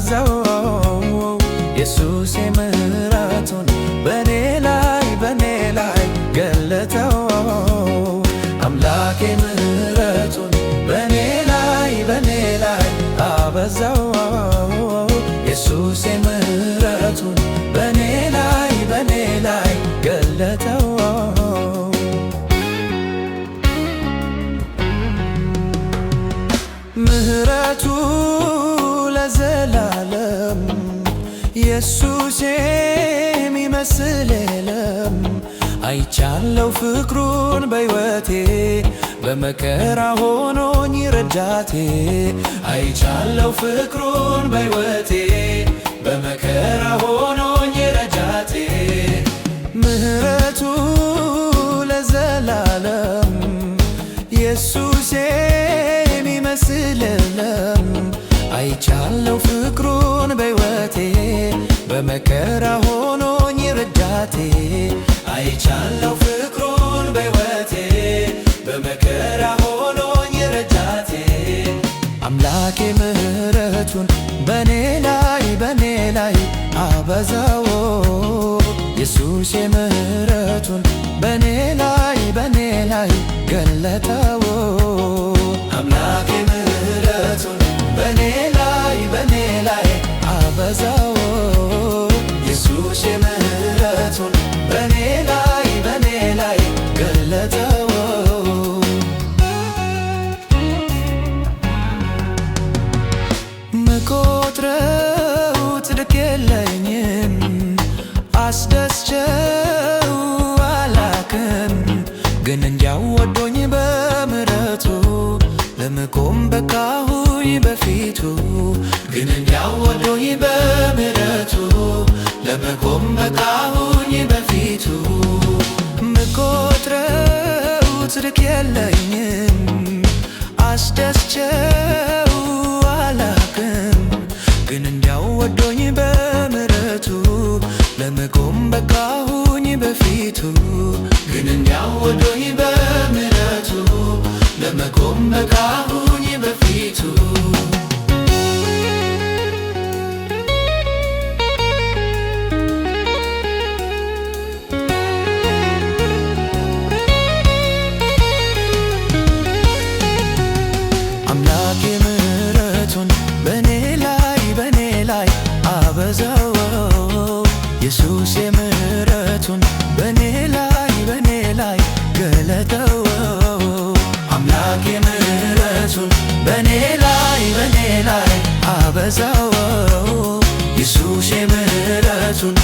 አበዛው ኢየሱስ ምሕረቱን በኔ ላይ ገለጠው አምላኬ ምሕረቱን በኔ ላይ አበዛው ኢየሱስ ምሕረቱን በኔ ላይ ገለጠው ምሕረቱ ለዘላለም ኢየሱስ የሚመስል የለም አይቻለው ፍቅሩን በሕይወቴ በመከራ ሆኖኝ ረዳቴ አይቻለው ፍቅሩን በሕይወቴ በመከራ ሆኖኝ ረዳቴ ምሕረቱ ለዘላለም ኢየሱስ የሚመስል የለም አይቻለው ፍቅሩን በሕይወቴ በመከራ ሆኖኝ ረዳቴ አይቻለው ፍቅሩን በሕይወቴ በመከራ ሆኖኝ ረዳቴ አምላኬ ምሕረቱን በኔ ላይ አበዛው ኢየሱስ ምሕረቱን በኔ ላይ ገለጠው አምላኬ ምሕረቱን በኔ ላይ አበዛው ኢየሱስ ምሕረቱን በኔ ላይ ገለጠው መቆጥረው ጽድቅ የለኝም አስደስቸው አላክም ግን እንዲያው ወዶኝ በምሕረቱ ለመቆም በቃሁኝ በፊቱ ግን እንዲያው ወዶኝ በምሕረቱ ለመቆም በቃሁኝ በፊቱ መቆጥረው ጽድቅ የለኝም አስደስቸው አላክም ግን እንዲያው ወዶኝ በምሕረቱ ለመቆም በቃሁኝ በፊቱ ግን እንዲያው ወዶኝ በምሕረቱ ለመቆም በቃሁኝ በፊቱ አምላኬ ምሕረቱን በኔ ላይ አበዛው ኢየሱስ ምሕረቱን በኔ ላይ ገለጠው አምላኬ ምሕረቱን በኔ ላይ አበዛው ኢየሱስ ምሕረቱን